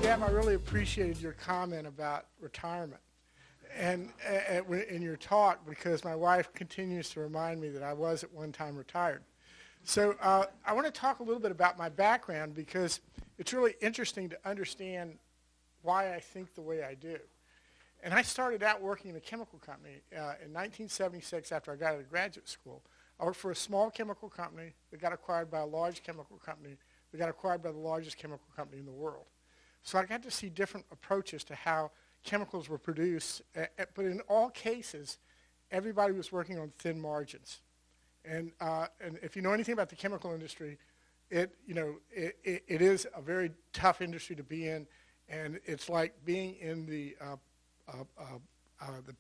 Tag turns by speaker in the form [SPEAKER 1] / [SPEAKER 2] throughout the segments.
[SPEAKER 1] Deb, I really appreciated your comment about retirement and in your talk, because my wife continues to remind me that I was at one time retired. So I want to talk a little bit about my background, because it's really interesting to understand why I think the way I do. And I started out working in a chemical company in 1976 after I got out of graduate school. I worked for a small chemical company that got acquired by a large chemical company that got acquired by the largest chemical company in the world. So I got to see different approaches to how chemicals were produced, but in all cases, everybody was working on thin margins. And if you know anything about the chemical industry, it is a very tough industry to be in, and it's like being in the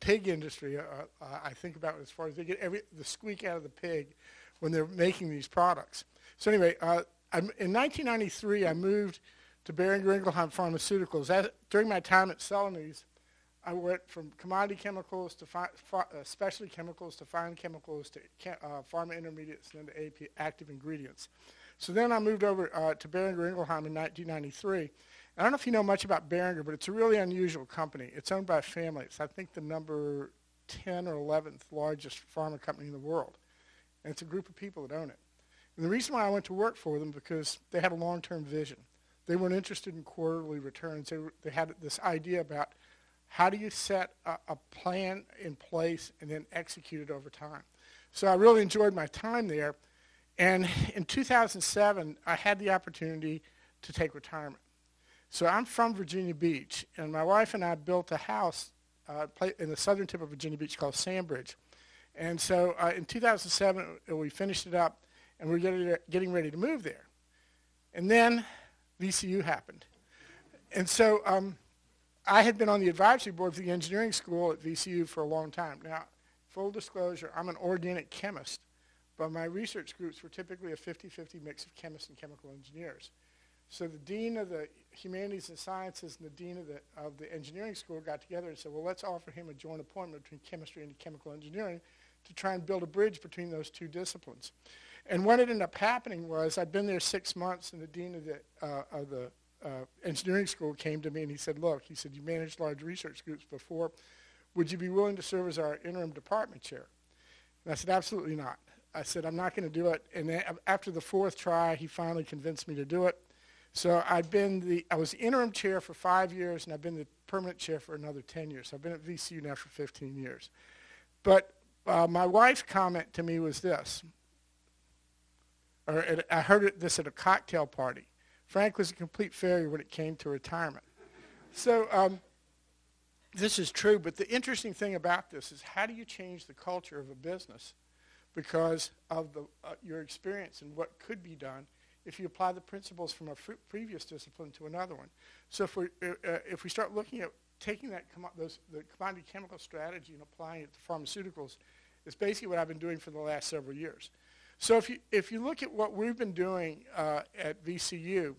[SPEAKER 1] pig industry. I think about it as far as they get the squeak out of the pig when they're making these products. So anyway, in 1993, I moved to Boehringer Ingelheim Pharmaceuticals. During my time at Celanese, I went from commodity chemicals to specialty chemicals to fine chemicals to pharma intermediates and then to active ingredients. So then I moved over to Boehringer Ingelheim in 1993. I don't know if you know much about Boehringer, but it's a really unusual company. It's owned by a family. It's, I think, the number 10 or 11th largest pharma company in the world. And it's a group of people that own it. And the reason why I went to work for them, because they had a long-term vision. They weren't interested in quarterly returns. They had this idea about how do you set a plan in place and then execute it over time. So I really enjoyed my time there. And in 2007, I had the opportunity to take retirement. So I'm from Virginia Beach, and my wife and I built a house in the southern tip of Virginia Beach called Sandbridge. And so in 2007, we finished it up, and we were getting ready to move there. And then VCU happened. And so I had been on the advisory board for the engineering school at VCU for a long time. Now, full disclosure, I'm an organic chemist, but my research groups were typically a 50-50 mix of chemists and chemical engineers. So the dean of the humanities and sciences and the dean of the engineering school got together and said, well, let's offer him a joint appointment between chemistry and chemical engineering to try and build a bridge between those two disciplines. And what ended up happening was I'd been there 6 months, and the dean of the engineering school came to me and he said, look, he said, you managed large research groups before. Would you be willing to serve as our interim department chair? And I said, absolutely not. I said, I'm not going to do it. And then after the fourth try, he finally convinced me to do it. So I was the interim chair for 5 years, and I've been the permanent chair for another 10 years. So I've been at VCU now for 15 years. But my wife's comment to me was this, I heard this at a cocktail party. Frank was a complete failure when it came to retirement. So this is true, but the interesting thing about this is how do you change the culture of a business because of your experience and what could be done if you apply the principles from a previous discipline to another one. So if we start looking at taking the commodity chemical strategy and applying it to pharmaceuticals, it's basically what I've been doing for the last several years. So if you look at what we've been doing at VCU,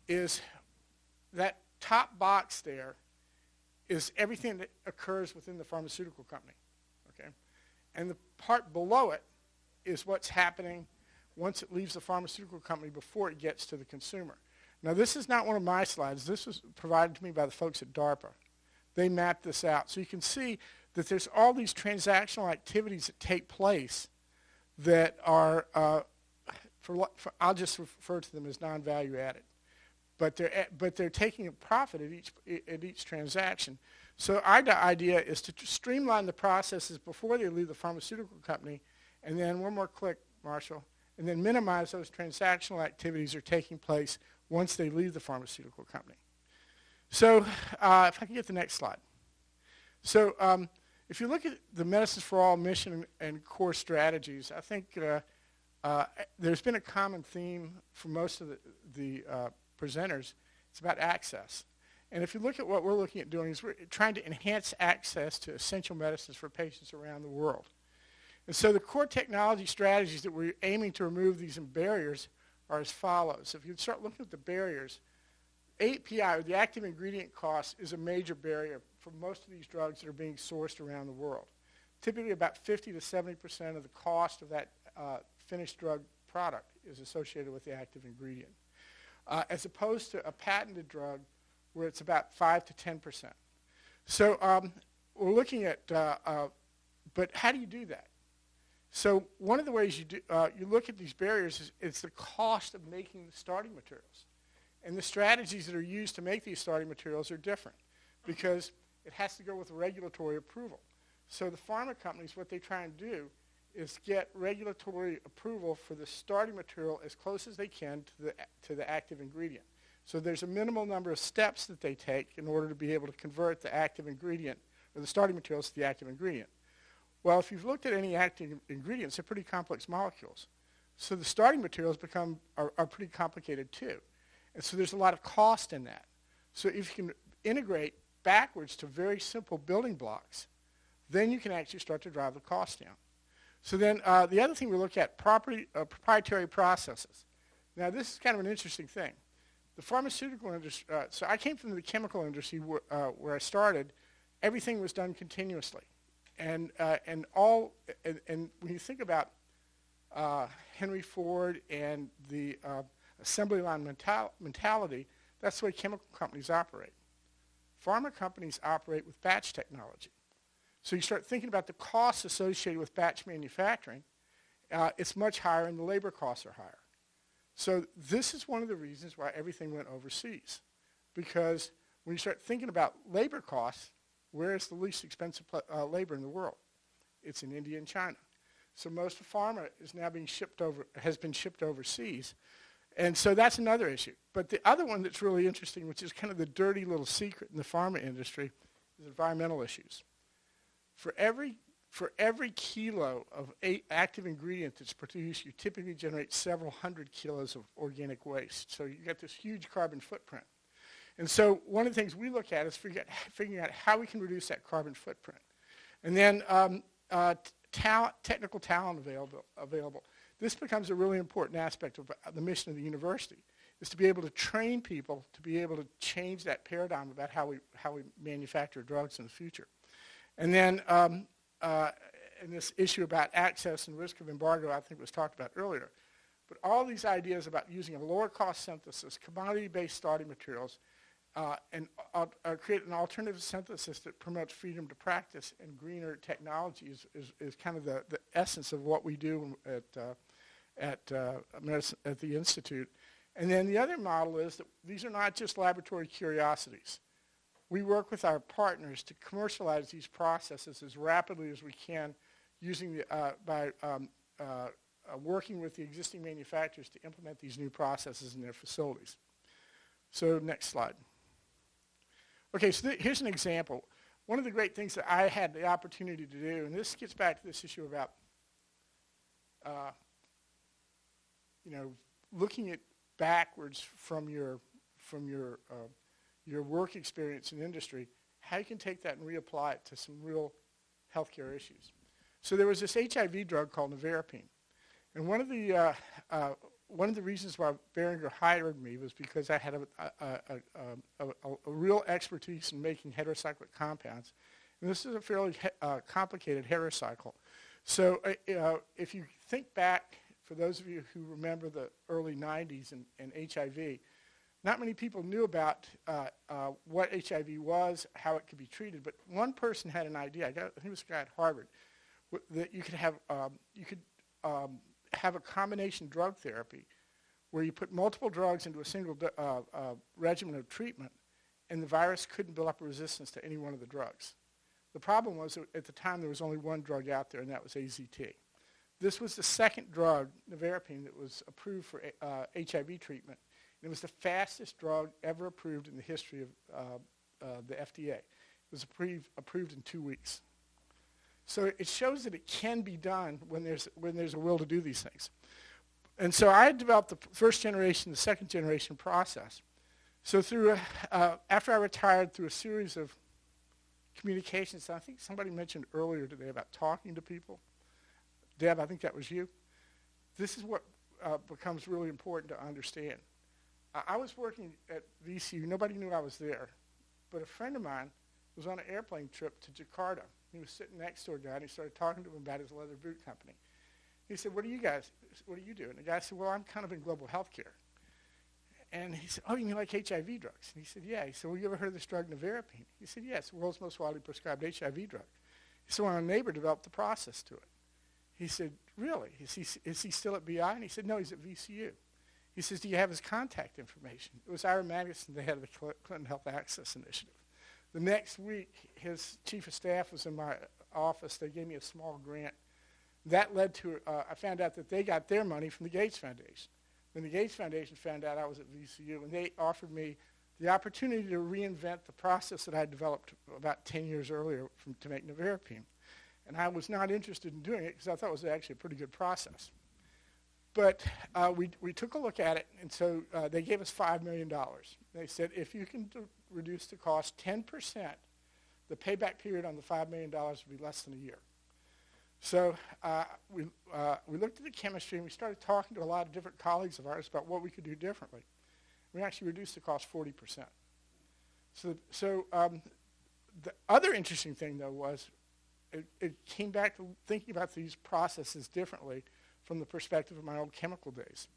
[SPEAKER 1] is that top box there is everything that occurs within the pharmaceutical company, okay? And the part below it is what's happening once it leaves the pharmaceutical company before it gets to the consumer. Now, this is not one of my slides. This was provided to me by the folks at DARPA. They mapped this out. So you can see that there's all these transactional activities that take place that are, I'll just refer to them as non-value added. But they're taking a profit at each transaction. So our idea is to streamline the processes before they leave the pharmaceutical company, and then one more click, Marshall, and then minimize those transactional activities that are taking place once they leave the pharmaceutical company. So if I can get the next slide. So if you look at the Medicines for All mission and core strategies, I think there's been a common theme for most of the presenters. It's about access. And if you look at what we're looking at doing is we're trying to enhance access to essential medicines for patients around the world. And so the core technology strategies that we're aiming to remove these barriers are as follows. If you start looking at the barriers, API, or the active ingredient cost, is a major barrier for most of these drugs that are being sourced around the world. Typically about 50 to 70% of the cost of that finished drug product is associated with the active ingredient. As opposed to a patented drug where it's about 5 to 10%. So we're looking at, but how do you do that? So one of the ways you look at these barriers is it's the cost of making the starting materials. And the strategies that are used to make these starting materials are different because it has to go with regulatory approval. So the pharma companies, what they try and do is get regulatory approval for the starting material as close as they can to the active ingredient. So there's a minimal number of steps that they take in order to be able to convert the active ingredient or the starting materials to the active ingredient. Well, if you've looked at any active ingredients, they're pretty complex molecules. So the starting materials are pretty complicated too. And so there's a lot of cost in that. So if you can integrate backwards to very simple building blocks, then you can actually start to drive the cost down. So then the other thing we look at, proprietary processes. Now this is kind of an interesting thing. The pharmaceutical industry, so I came from the chemical industry where I started. Everything was done continuously. And when you think about Henry Ford and the assembly line mentality, that's the way chemical companies operate. Pharma companies operate with batch technology. So you start thinking about the costs associated with batch manufacturing, it's much higher and the labor costs are higher. So this is one of the reasons why everything went overseas. Because when you start thinking about labor costs, where is the least expensive labor in the world? It's in India and China. So most of pharma is now has been shipped overseas. And so that's another issue. But the other one that's really interesting, which is kind of the dirty little secret in the pharma industry, is environmental issues. For every kilo of active ingredient that's produced, you typically generate several hundred kilos of organic waste. So you get this huge carbon footprint. And so one of the things we look at is figuring out how we can reduce that carbon footprint. And then technical talent available. This becomes a really important aspect of the mission of the university, is to be able to train people to be able to change that paradigm about how we manufacture drugs in the future. And then and this issue about access and risk of embargo I think was talked about earlier. But all these ideas about using a lower cost synthesis, commodity-based starting materials, and create an alternative synthesis that promotes freedom to practice and greener technology is kind of the essence of what we do at the Institute. And then the other model is that these are not just laboratory curiosities. We work with our partners to commercialize these processes as rapidly as we can using by working with the existing manufacturers to implement these new processes in their facilities. So next slide. Okay, so here's an example. One of the great things that I had the opportunity to do, and this gets back to this issue about looking at backwards from your work experience in industry, how you can take that and reapply it to some real healthcare issues. So there was this HIV drug called nevirapine, and one of the reasons why Boehringer hired me was because I had a real expertise in making heterocyclic compounds, and this is a fairly complicated heterocycle. So if you think back, for those of you who remember the early 90s and HIV, not many people knew about what HIV was, how it could be treated, but one person had an idea. I think it was a guy at Harvard, that you could have a combination drug therapy where you put multiple drugs into a single regimen of treatment, and the virus couldn't build up a resistance to any one of the drugs. The problem was that at the time there was only one drug out there, and that was AZT. This was the second drug, nevirapine, that was approved for HIV treatment. And it was the fastest drug ever approved in the history of the FDA. It was approved in 2 weeks. So it shows that it can be done when there's a will to do these things. And so I had developed the first generation, the second generation process. So after I retired, through a series of communications, I think somebody mentioned earlier today about talking to people. Deb, I think that was you. This is what becomes really important to understand. I was working at VCU. Nobody knew I was there. But a friend of mine was on an airplane trip to Jakarta. He was sitting next to a guy, and he started talking to him about his leather boot company. He said, what do you do? And the guy said, well, I'm kind of in global healthcare. And he said, oh, you mean like HIV drugs? And he said, yeah. He said, well, you ever heard of this drug, nevirapine? He said, yes, the world's most widely prescribed HIV drug. He said, well, our neighbor developed the process to it. He said, really? Is he still at BI? And he said, no, he's at VCU. He says, do you have his contact information? It was Ira Magnuson, the head of the Clinton Health Access Initiative. The next week, his chief of staff was in my office. They gave me a small grant. That led to, I found out that they got their money from the Gates Foundation. Then the Gates Foundation found out I was at VCU, and they offered me the opportunity to reinvent the process that I developed about 10 years earlier to make nevirapine. And I was not interested in doing it because I thought it was actually a pretty good process. But we took a look at it, and so they gave us $5 million. They said, if you can reduce the cost 10%, the payback period on the $5 million would be less than a year. So we looked at the chemistry, and we started talking to a lot of different colleagues of ours about what we could do differently. We actually reduced the cost 40%. So the other interesting thing, though, was it came back to thinking about these processes differently from the perspective of my old chemical days.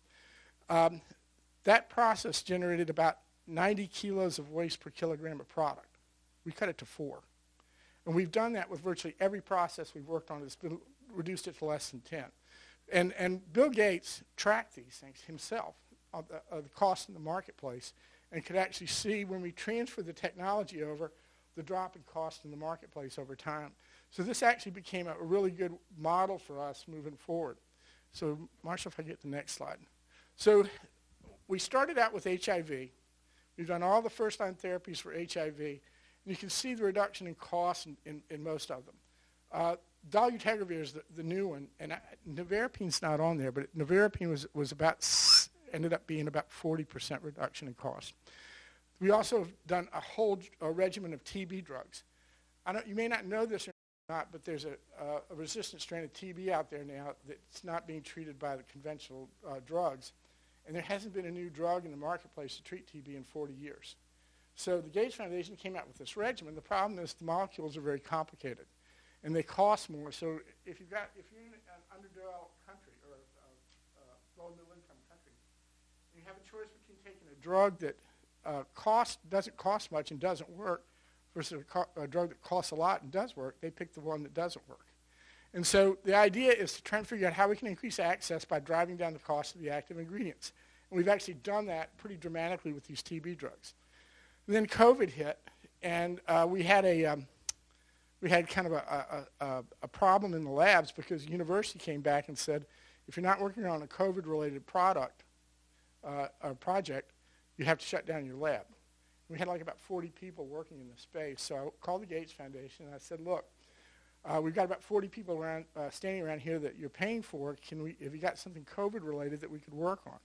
[SPEAKER 1] That process generated about 90 kilos of waste per kilogram of product. We cut it to 4. And we've done that with virtually every process we've worked on. It's been reduced it to less than 10. And Bill Gates tracked these things himself, of the cost in the marketplace, and could actually see when we transferred the technology over, the drop in cost in the marketplace over time. So this actually became a really good model for us moving forward. So Marshall, if I get the next slide. So we started out with HIV. We've done all the first-line therapies for HIV. You can see the reduction in cost in most of them. Dolutegravir is the new one, and nevirapine's not on there, but nevirapine ended up being about 40% reduction in cost. We also have done a whole regimen of TB drugs. You may not know this or not, but there's a resistant strain of TB out there now that's not being treated by the conventional drugs, and there hasn't been a new drug in the marketplace to treat TB in 40 years. So the Gates Foundation came out with this regimen. The problem is the molecules are very complicated, and they cost more. So if you're in an underdeveloped country or a low and middle income country, you have a choice between taking a drug that doesn't cost much and doesn't work versus a drug that costs a lot and does work. They pick the one that doesn't work. And so the idea is to try and figure out how we can increase access by driving down the cost of the active ingredients. And we've actually done that pretty dramatically with these TB drugs. And then COVID hit, and we had kind of a problem in the labs because the university came back and said, if you're not working on a COVID-related product or project, you have to shut down your lab. We had like about 40 people working in the space, so I called the Gates Foundation and I said, look, we've got about 40 people standing around here that you're paying for. Have you got something COVID-related that we could work on?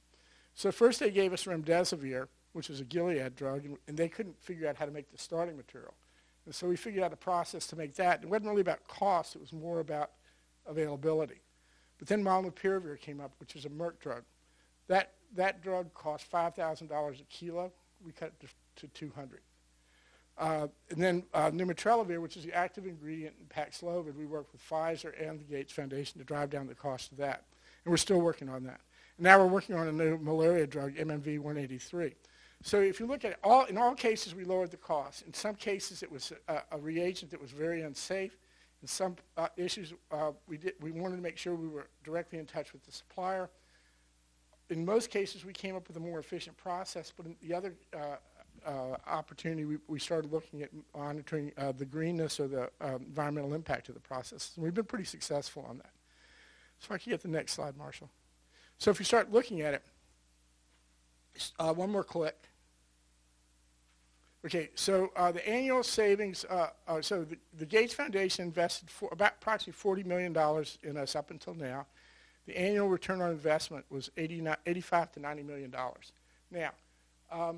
[SPEAKER 1] So first they gave us remdesivir, which is a Gilead drug, and they couldn't figure out how to make the starting material. And so we figured out a process to make that. It wasn't really about cost, it was more about availability. But then molnupiravir came up, which is a Merck drug. That drug cost $5,000 a kilo. We cut it to $200. And then nirmatrelvir, which is the active ingredient in Paxlovid, we worked with Pfizer and the Gates Foundation to drive down the cost of that. And we're still working on that. And now we're working on a new malaria drug, MMV-183. So if you look at it, in all cases, we lowered the cost. In some cases, it was a reagent that was very unsafe. In some issues, we wanted to make sure we were directly in touch with the supplier. In most cases, we came up with a more efficient process, but in the other opportunity, we started looking at monitoring the greenness or the environmental impact of the process. And we've been pretty successful on that. So I can get the next slide, Marshall. So if you start looking at it, one more click. Okay, so the annual savings, so the Gates Foundation invested about approximately $40 million in us up until now. The annual return on investment was $85 to $90 million. Now,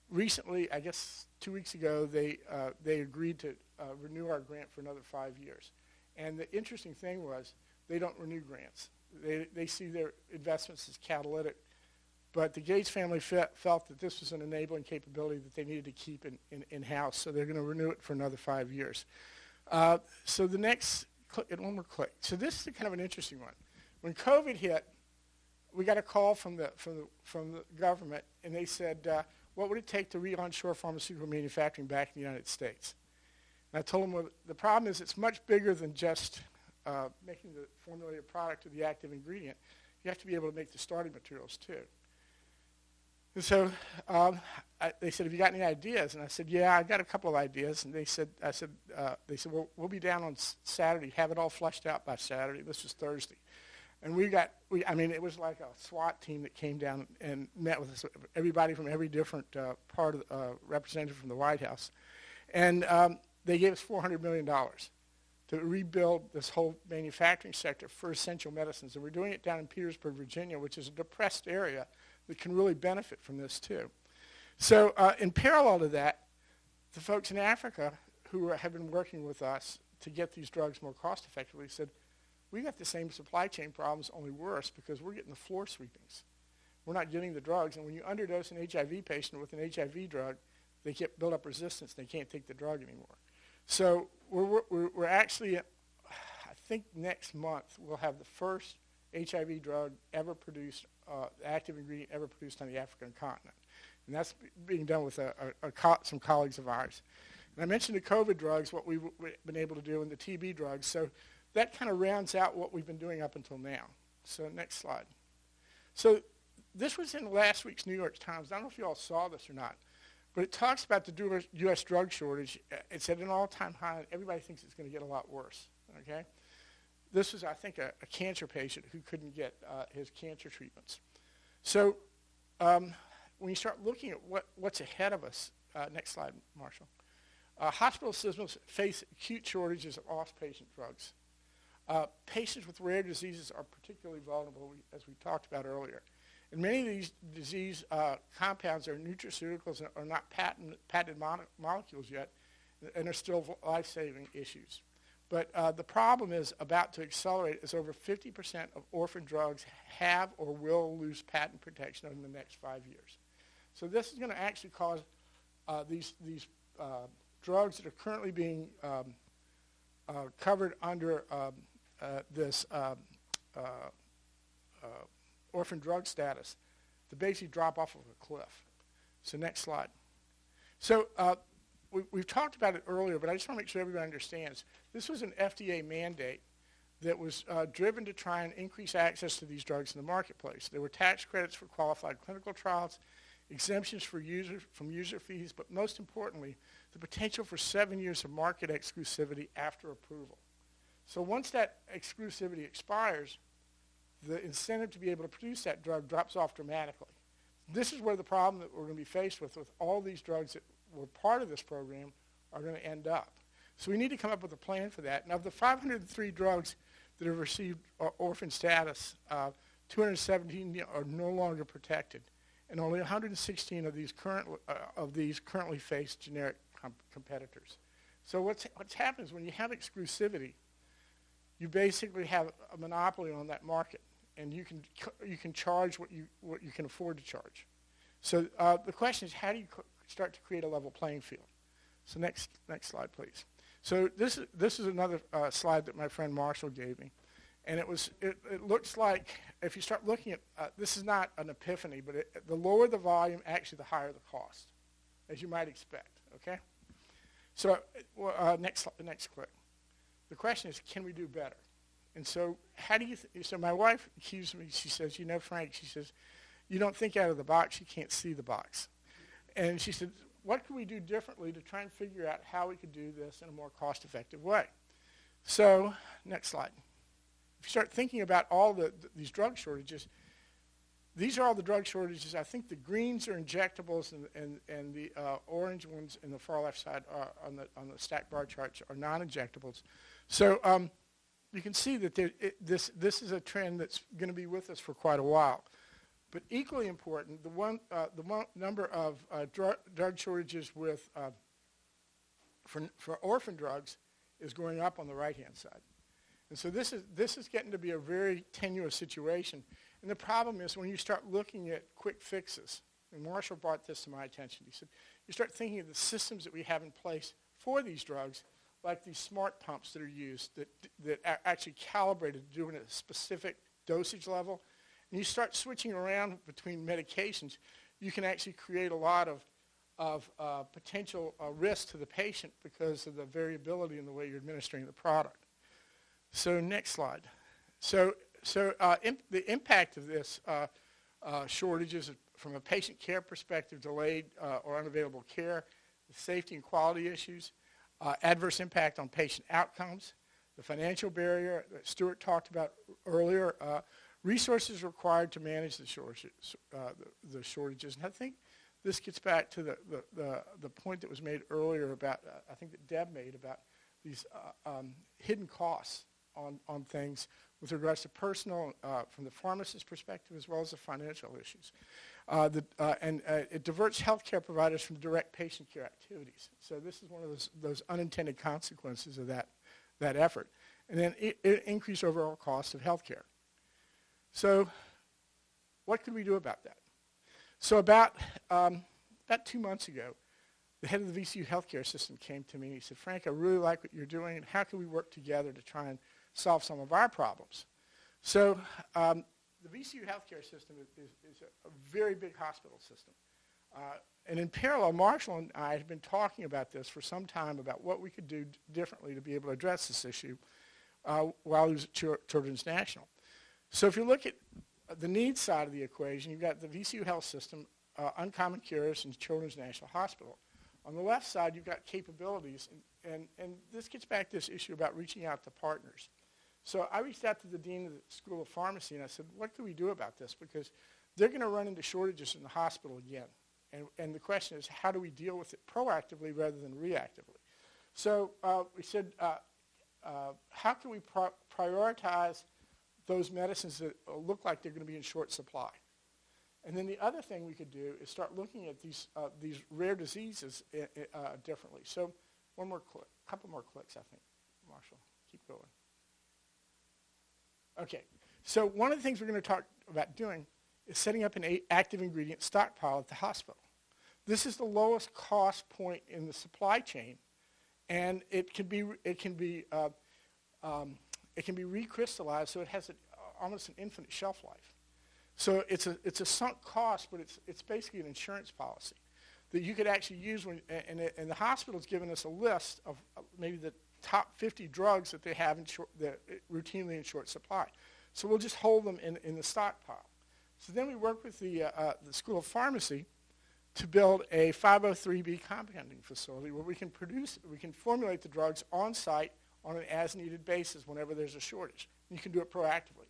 [SPEAKER 1] recently, I guess 2 weeks ago, they agreed to renew our grant for another 5 years. And the interesting thing was they don't renew grants. They see their investments as catalytic. But the Gates family felt that this was an enabling capability that they needed to keep in-house, so they're going to renew it for another 5 years. So the next, one more click. So this is kind of an interesting one. When COVID hit, we got a call from the government, and they said, what would it take to re-onshore pharmaceutical manufacturing back in the United States? And I told them, well, the problem is it's much bigger than just making the formulated product or the active ingredient. You have to be able to make the starting materials too. And so they said, have you got any ideas? And I said, yeah, I got a couple of ideas. And they said, well, we'll be down on Saturday, have it all fleshed out by Saturday. This was Thursday. And it was like a SWAT team that came down and met with us, everybody from every different part of representative from the White House. And they gave us $400 million to rebuild this whole manufacturing sector for essential medicines. And we're doing it down in Petersburg, Virginia, which is a depressed area that can really benefit from this too. So in parallel to that, the folks in Africa who have been working with us to get these drugs more cost effectively said, we got the same supply chain problems, only worse, because we're getting the floor sweepings. We're not getting the drugs, and when you underdose an HIV patient with an HIV drug, they build up resistance, they can't take the drug anymore. So we're actually, I think next month, we'll have the first HIV drug ever produced, active ingredient ever produced on the African continent. And that's being done with some colleagues of ours. And I mentioned the COVID drugs, what we've been able to do, and the TB drugs. So that kind of rounds out what we've been doing up until now. So next slide. So this was in last week's New York Times. I don't know if you all saw this or not, but it talks about the U.S. drug shortage. It's at an all-time high, and everybody thinks it's going to get a lot worse, okay? This was, I think, a cancer patient who couldn't get his cancer treatments. So when you start looking at what's ahead of us, next slide, Marshall, hospital systems face acute shortages of off-patient drugs. Patients with rare diseases are particularly vulnerable, as we talked about earlier. And many of these disease compounds are nutraceuticals and are not patented molecules yet, and are still life-saving issues. But the problem is about to accelerate as over 50% of orphan drugs have or will lose patent protection over the next 5 years. So this is going to actually cause these drugs that are currently being covered under this orphan drug status to basically drop off of a cliff. So next slide. So we've talked about it earlier, but I just want to make sure everybody understands. This was an FDA mandate that was driven to try and increase access to these drugs in the marketplace. There were tax credits for qualified clinical trials, exemptions from user fees, but most importantly, the potential for 7 years of market exclusivity after approval. So once that exclusivity expires, the incentive to be able to produce that drug drops off dramatically. This is where the problem that we're going to be faced with all these drugs that were part of this program are going to end up. So we need to come up with a plan for that. And of the 503 drugs that have received orphan status, 217 are no longer protected, and only 116 of these currently face generic competitors. So what's happened is when you have exclusivity, you basically have a monopoly on that market, and you can charge what you can afford to charge. So the question is, how do you start to create a level playing field? So next slide, please. So this is another slide that my friend Marshall gave me, and it looks like if you start looking at this is not an epiphany, but the lower the volume, actually the higher the cost, as you might expect. Okay. So next click. The question is, can we do better? And so how do you so my wife accused me, she says, you know, Frank, she says, you don't think out of the box, you can't see the box. And she said, what can we do differently to try and figure out how we could do this in a more cost-effective way? So next slide. If you start thinking about all these drug shortages, these are all the drug shortages. I think the greens are injectables, and the orange ones in the far left side on the stacked bar charts are non-injectables. So you can see that this is a trend that's going to be with us for quite a while. But equally important, the number of drug shortages for orphan drugs is going up on the right-hand side. And so this is getting to be a very tenuous situation. And the problem is when you start looking at quick fixes, and Marshall brought this to my attention, he said, you start thinking of the systems that we have in place for these drugs, like these smart pumps that are used that are actually calibrated to do a specific dosage level when you start switching around between medications, you can actually create a lot of potential risk to the patient because of the variability in the way you're administering the product. So next slide. So the impact of this shortages from a patient care perspective, delayed or unavailable care, the safety and quality issues, adverse impact on patient outcomes, the financial barrier that Stuart talked about earlier, resources required to manage the shortages. And I think this gets back to the point that was made earlier about, I think that Deb made about these hidden costs on things with regards to personal, from the pharmacist's perspective, as well as the financial issues. It diverts healthcare providers from direct patient care activities. So this is one of those unintended consequences of that effort. And then it increased overall cost of healthcare. So what could we do about that? So about 2 months ago, the head of the VCU healthcare system came to me and he said, Frank, I really like what you're doing, and how can we work together to try and solve some of our problems? So the VCU healthcare system is a very big hospital system. And in parallel, Marshall and I had been talking about this for some time, about what we could do differently to be able to address this issue while he was at Children's National. So if you look at the needs side of the equation, you've got the VCU health system, Uncommon Cures, and Children's National Hospital. On the left side, you've got capabilities, and this gets back to this issue about reaching out to partners. So I reached out to the dean of the School of Pharmacy, and I said, what can we do about this? Because they're going to run into shortages in the hospital again. And the question is, how do we deal with it proactively rather than reactively? So we said, how can we prioritize those medicines that look like they're going to be in short supply? And then the other thing we could do is start looking at these rare diseases differently. So one more click, a couple more clicks, I think. Marshall, keep going. Okay, so one of the things we're going to talk about doing is setting up an active ingredient stockpile at the hospital. This is the lowest cost point in the supply chain, and it can be recrystallized, so it has almost an infinite shelf life. So it's a sunk cost, but it's basically an insurance policy that you could actually use when, and the hospital's given us a list of maybe the top 50 drugs that they have that routinely in short supply. So we'll just hold them in the stockpile. So then we work with the School of Pharmacy to build a 503B compounding facility where we can formulate the drugs on site on an as-needed basis whenever there's a shortage. And you can do it proactively.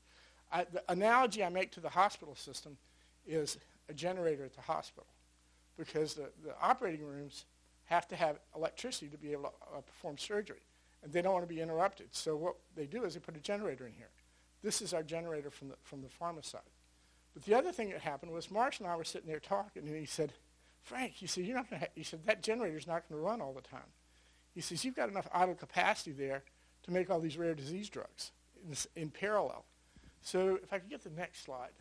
[SPEAKER 1] The analogy I make to the hospital system is a generator at the hospital, because the operating rooms have to have electricity to be able to perform surgery, and they don't want to be interrupted. So what they do is they put a generator in here. This is our generator from the pharma side. But the other thing that happened was Marshall and I were sitting there talking, and he said, Frank, he said, he said, that generator's not going to run all the time. He says, you've got enough idle capacity there to make all these rare disease drugs in parallel. So if I could get the next slide.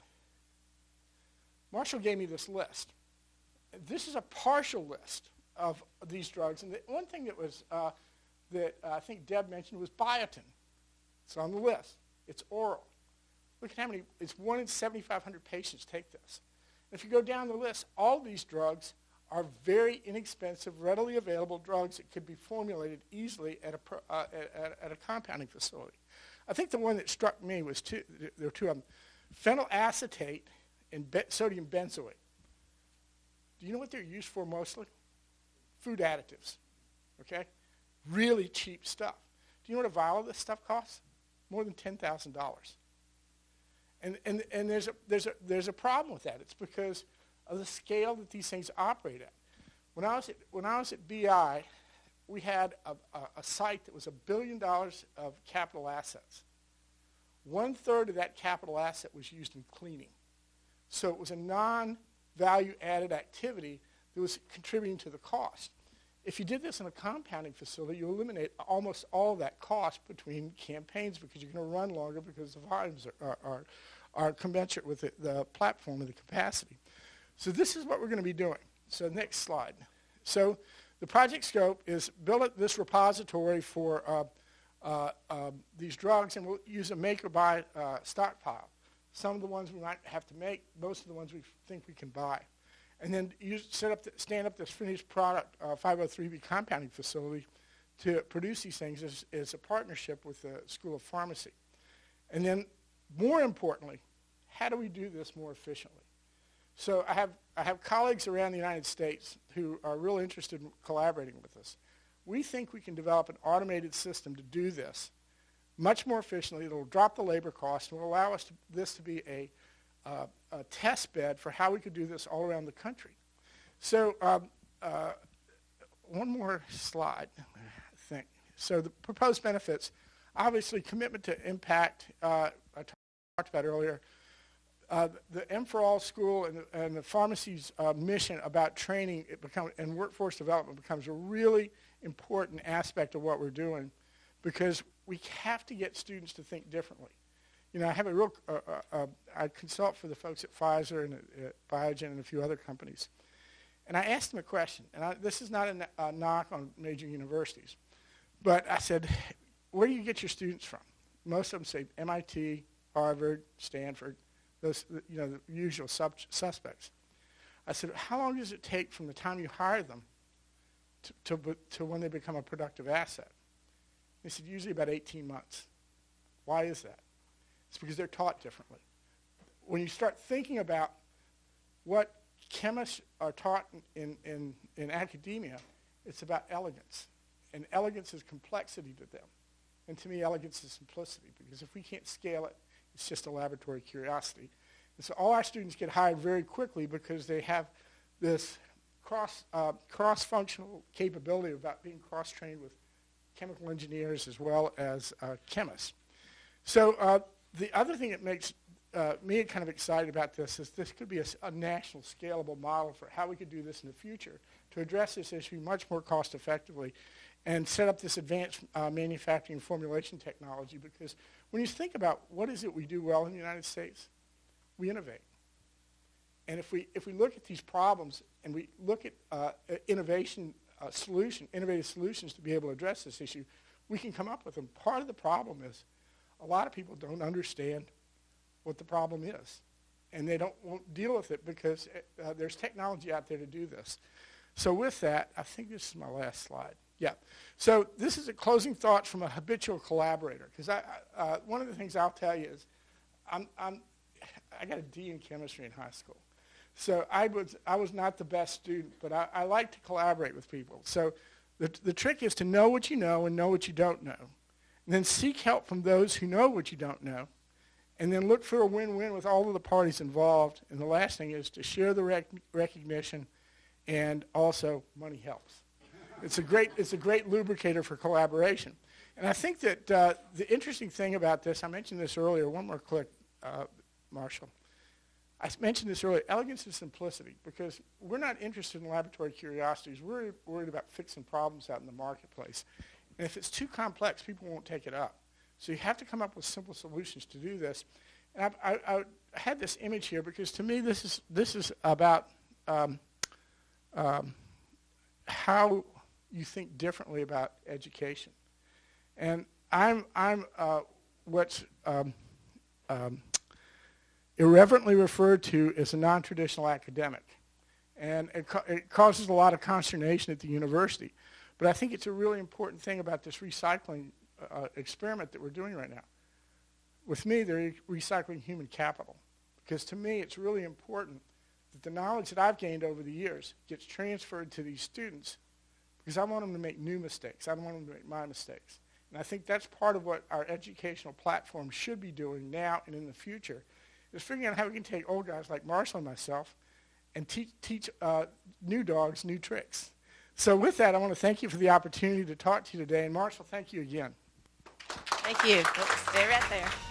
[SPEAKER 1] Marshall gave me this list. This is a partial list of these drugs. And the one thing that was that I think Deb mentioned was biotin. It's on the list. It's oral. Look at how many, it's 1 in 7,500 patients take this. And if you go down the list, all these drugs are very inexpensive, readily available drugs that could be formulated easily at a compounding facility. I think the one that struck me was there were two of them, phenylacetate and sodium benzoate. Do you know what they're used for mostly? Food additives, okay? Really cheap stuff. Do you know what a vial of this stuff costs? More than $10,000. And there's a problem with that. It's because of the scale that these things operate at. When I was at BI, we had a site that was $1 billion of capital assets. 1/3 of that capital asset was used in cleaning. So it was a non-value added activity that was contributing to the cost. If you did this in a compounding facility, you eliminate almost all of that cost between campaigns, because you're going to run longer because the volumes are commensurate with the platform and the capacity. So this is what we're going to be doing. So next slide. So the project scope is build this repository for these drugs, and we'll use a make or buy stockpile. some of the ones we might have to make, most of the ones we think we can buy. And then stand up this finished product 503B compounding facility to produce these things is a partnership with the School of Pharmacy. And then, more importantly, how do we do this more efficiently? So I have colleagues around the United States who are really interested in collaborating with us. We think we can develop an automated system to do this much more efficiently. It'll drop the labor cost and will allow us this to be a test bed for how we could do this all around the country. So one more slide, I think. So the proposed benefits, obviously commitment to impact, I talked about earlier. The M for All school and the pharmacy's mission about training and workforce development becomes a really important aspect of what we're doing, because we have to get students to think differently. You know, I have I consult for the folks at Pfizer and at Biogen and a few other companies. And I asked them a question, and this is not a knock on major universities, but I said, where do you get your students from? Most of them say MIT, Harvard, Stanford, those, you know, the usual suspects. I said, how long does it take from the time you hire them to when they become a productive asset? They said, usually about 18 months. Why is that? It's because they're taught differently. When you start thinking about what chemists are taught in academia, it's about elegance. And elegance is complexity to them. And to me, elegance is simplicity, because if we can't scale it, it's just a laboratory curiosity. And so all our students get hired very quickly because they have this cross-functional capability about being cross-trained with chemical engineers as well as chemists. So the other thing that makes me kind of excited about this is this could be a national scalable model for how we could do this in the future to address this issue much more cost effectively and set up this advanced manufacturing formulation technology, because when you think about what is it we do well in the United States, we innovate. And if we look at these problems and we look at innovative solutions to be able to address this issue, we can come up with them. Part of the problem is a lot of people don't understand what the problem is, and they won't deal with it because there's technology out there to do this. So with that, I think this is my last slide. Yeah. So this is a closing thought from a habitual collaborator, because one of the things I'll tell you is I got a D in chemistry in high school. So I was not the best student, but I like to collaborate with people. So the trick is to know what you know and know what you don't know, and then seek help from those who know what you don't know, and then look for a win-win with all of the parties involved. And the last thing is to share the recognition, and also money helps. It's a great lubricator for collaboration. And I think that the interesting thing about this, I mentioned this earlier, one more click, Marshall. I mentioned this earlier, elegance and simplicity, because we're not interested in laboratory curiosities. We're worried about fixing problems out in the marketplace. And if it's too complex, people won't take it up. So you have to come up with simple solutions to do this. And I had this image here because to me this is about how you think differently about education. And I'm what's irreverently referred to as a non-traditional academic. And it causes a lot of consternation at the university. But I think it's a really important thing about this recycling experiment that we're doing right now. With me, they're recycling human capital. Because to me, it's really important that the knowledge that I've gained over the years gets transferred to these students, because I want them to make new mistakes. I don't want them to make my mistakes. And I think that's part of what our educational platform should be doing now and in the future, is figuring out how we can take old guys like Marshall and myself and teach new dogs new tricks. So with that, I want to thank you for the opportunity to talk to you today. And Marshall, thank you again.
[SPEAKER 2] Thank you. Stay right there.